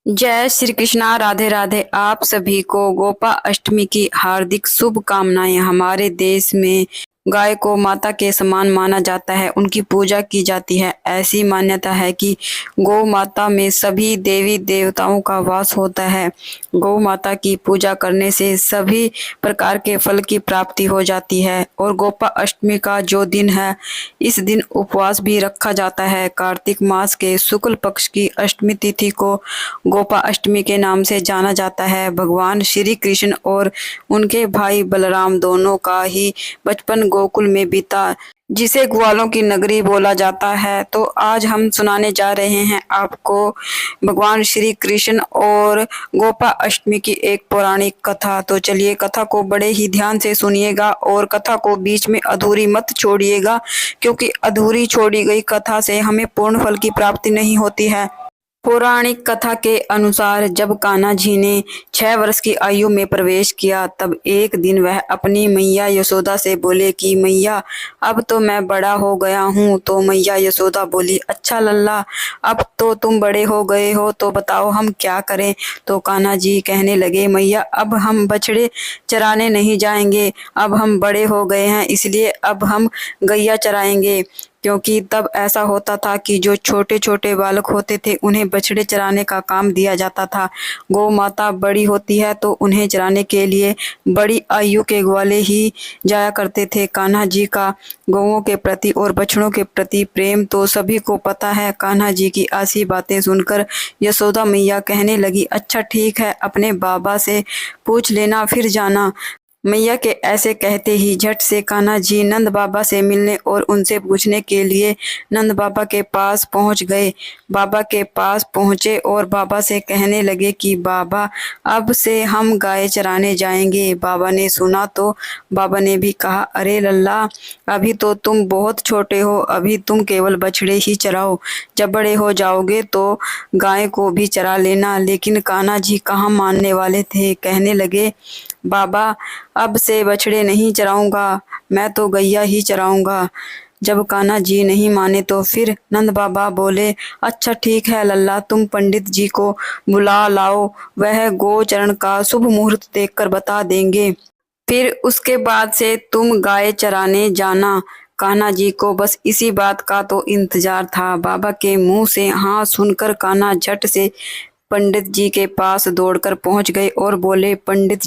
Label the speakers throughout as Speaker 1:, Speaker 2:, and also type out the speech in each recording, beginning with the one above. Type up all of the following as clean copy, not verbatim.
Speaker 1: जय श्री कृष्णा। राधे राधे। आप सभी को गोपा अष्टमी की हार्दिक शुभकामनाएं। हमारे देश में गाय को माता के समान माना जाता है, उनकी पूजा की जाती है। ऐसी मान्यता है कि गौ माता में सभी देवी देवताओं का वास होता है। गौ माता की पूजा करने से सभी प्रकार के फल की प्राप्ति हो जाती है। और गोपा अष्टमी का जो दिन है, इस दिन उपवास भी रखा जाता है। कार्तिक मास के शुक्ल पक्ष की अष्टमी तिथि को गोपा अष्टमी के नाम से जाना जाता है। भगवान श्री कृष्ण और उनके भाई बलराम दोनों का ही बचपन गोकुल में बीता, जिसे ग्वालों की नगरी बोला जाता है। तो आज हम सुनाने जा रहे हैं आपको भगवान श्री कृष्ण और गोपा अष्टमी की एक पौराणिक कथा। तो चलिए कथा को बड़े ही ध्यान से सुनिएगा और कथा को बीच में अधूरी मत छोड़िएगा, क्योंकि अधूरी छोड़ी गई कथा से हमें पूर्ण फल की प्राप्ति नहीं होती है। पौराणिक कथा के अनुसार जब कान्हा जी ने 6 वर्ष की आयु में प्रवेश किया, तब एक दिन वह अपनी मैया यशोदा से बोले कि मैया, अब तो मैं बड़ा हो गया हूँ। तो मैया यशोदा बोली, अच्छा लल्ला, अब तो तुम बड़े हो गए हो, तो बताओ हम क्या करें। तो कान्हा जी कहने लगे, मैया अब हम बछड़े चराने नहीं जाएंगे, अब हम बड़े हो गए हैं, इसलिए अब हम गैया चराएंगे। क्योंकि तब ऐसा होता था कि जो छोटे छोटे बालक होते थे उन्हें बछड़े चराने का काम दिया जाता था। गौ माता बड़ी होती है तो उन्हें चराने के लिए बड़ी आयु के ग्वाले ही जाया करते थे। कान्हा जी का गौओं के प्रति और बछड़ों के प्रति प्रेम तो सभी को पता है। कान्हा जी की ऐसी बातें सुनकर यशोदा मैया कहने लगी, अच्छा ठीक है, अपने बाबा से पूछ लेना फिर जाना। मैया के ऐसे कहते ही झट से कान्हा जी नंद बाबा से मिलने और उनसे पूछने के लिए नंद बाबा के पास पहुंच गए। बाबा के पास पहुंचे और बाबा से कहने लगे कि बाबा, अब से हम गाय चराने जाएंगे। बाबा ने सुना तो बाबा ने भी कहा, अरे लल्ला, अभी तो तुम बहुत छोटे हो, अभी तुम केवल बछड़े ही चराओ, जब बड़े हो जाओगे तो गाय को भी चरा लेना। लेकिन कान्हा जी कहाँ मानने वाले थे। कहने लगे, बाबा, अब से बछड़े नहीं चराऊंगा, मैं तो गैया ही चराऊंगा। जब कान्हा जी नहीं माने तो फिर नंद बाबा बोले, अच्छा ठीक है लल्ला, तुम पंडित जी को बुला लाओ, वह गोचरण का शुभ मुहूर्त देखकर बता देंगे, फिर उसके बाद से तुम गाय चराने जाना। कान्हा जी को बस इसी बात का तो इंतजार था। बाबा के मुंह से हाँ सुनकर कान्हा झट से पंडित जी के पास दौड़कर पहुंच गए और बोले, पंडित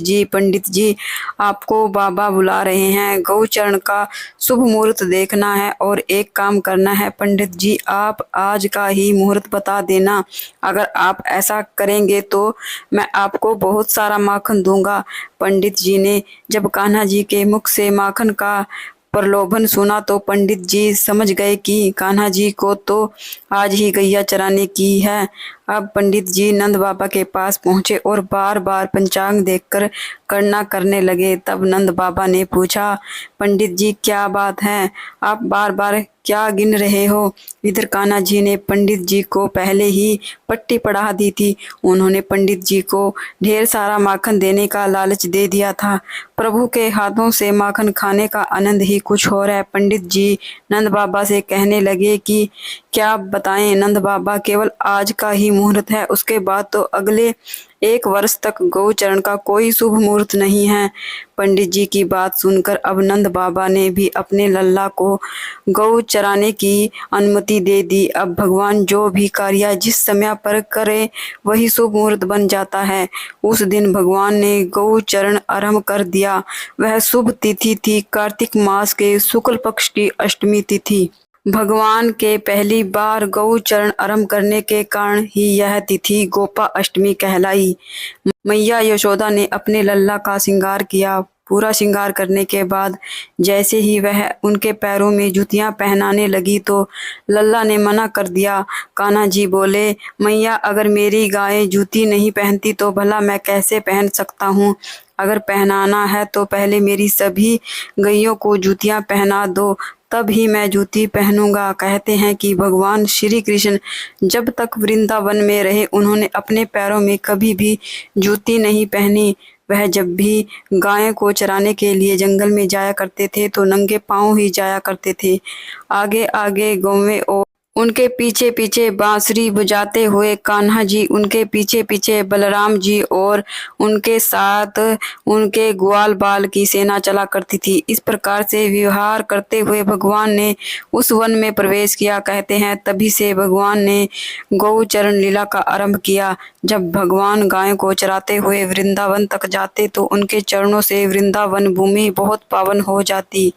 Speaker 1: जी, आपको बाबा बुला रहे हैं। गौचरण का शुभ मुहूर्त देखना है और एक काम करना है। पंडित जी, आप आज का ही मुहूर्त बता देना। अगर आप ऐसा करेंगे तो मैं आपको बहुत सारा माखन दूंगा। पंडित जी ने जब कान्हा जी के मुख से माखन का प्रलोभन सुना तो पंडित जी समझ गए कि कान्हा जी को तो आज ही गैया चराने की है। अब पंडित जी नंद बाबा के पास पहुंचे और बार बार पंचांग देखकर गणना करने लगे। तब नंद बाबा ने पूछा, पंडित जी क्या बात है, आप बार बार क्या गिन रहे हो। इधर कान्हा जी ने पंडित जी को पहले ही पट्टी पढ़ा दी थी। उन्होंने पंडित जी को ढेर सारा माखन देने का लालच दे दिया था। प्रभु के हाथों से माखन खाने का आनंद ही कुछ और है। पंडित जी नंद बाबा से कहने लगे कि क्या बताएं नंद बाबा, केवल आज का ही मुहूर्त है, उसके बाद तो अगले 1 वर्ष तक गौचरण का कोई शुभ मुहूर्त नहीं है। पंडित जी की बात सुनकर अब नंद बाबा ने भी अपने लल्ला को गौ चराने की अनुमति दे दी। अब भगवान जो भी कार्य जिस समय पर करे वही शुभ मुहूर्त बन जाता है। उस दिन भगवान ने गौ चरण आरंभ कर दिया। वह शुभ तिथि थी कार्तिक मास के शुक्ल पक्ष की अष्टमी तिथि। भगवान के पहली बार गौ चरण आरंभ करने के कारण ही यह तिथि गोपा अष्टमी कहलाई। मैया यशोदा ने अपने लल्ला का श्रृंगार किया। पूरा श्रृंगार करने के बाद जैसे ही वह उनके पैरों में जूतियां पहनाने लगी तो लल्ला ने मना कर दिया। कान्हा जी बोले, मैया, अगर मेरी गाय जूती नहीं पहनती तो भला मैं कैसे पहन सकता हूँ। अगर पहनाना है तो पहले मेरी सभी गैयों को जूतियां पहना दो, तब ही मैं जूती पहनूंगा। कहते हैं कि भगवान श्री कृष्ण जब तक वृंदावन में रहे उन्होंने अपने पैरों में कभी भी जूती नहीं पहनी। वह जब भी गायों को चराने के लिए जंगल में जाया करते थे तो नंगे पांव ही जाया करते थे। आगे आगे गौवें और उनके पीछे पीछे बांसुरी बजाते हुए कान्हा जी, उनके पीछे पीछे बलराम जी और उनके साथ उनके ग्वाल बाल की सेना चला करती थी। इस प्रकार से विहार करते हुए भगवान ने उस वन में प्रवेश किया। कहते हैं तभी से भगवान ने गौ चरण लीला का आरंभ किया। जब भगवान गायों को चराते हुए वृंदावन तक जाते तो उनके चरणों से वृंदावन भूमि बहुत पावन हो जाती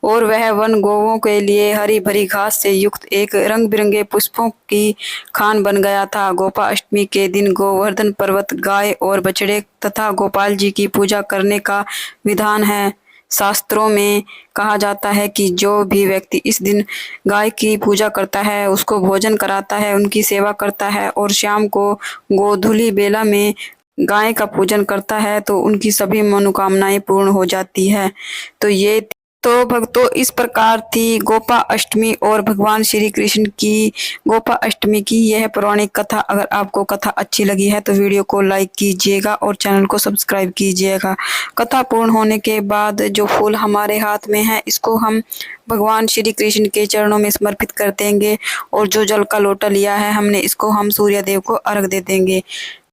Speaker 1: और वह वन गौओं के लिए हरी भरी घास से युक्त एक रंग बिरंगे पुष्पों की खान बन गया था। गोपाष्टमी के दिन गोवर्धन पर्वत, गाय और बछड़े तथा गोपाल जी की पूजा करने का विधान है। शास्त्रों में कहा जाता है कि जो भी व्यक्ति इस दिन गाय की पूजा करता है, उसको भोजन कराता है, उनकी सेवा करता है और शाम को गोधूली बेला में गाय का पूजन करता है तो उनकी सभी मनोकामनाएं पूर्ण हो जाती है। तो भक्तों, इस प्रकार थी गोपा अष्टमी और भगवान श्री कृष्ण की गोपा अष्टमी की यह पौराणिक कथा। अगर आपको कथा अच्छी लगी है तो वीडियो को लाइक कीजिएगा और चैनल को सब्सक्राइब कीजिएगा। कथा पूर्ण होने के बाद जो फूल हमारे हाथ में है, इसको हम भगवान श्री कृष्ण के चरणों में समर्पित कर देंगे और जो जल का लोटा लिया है हमने, इसको हम सूर्य देव को अर्घ दे देंगे।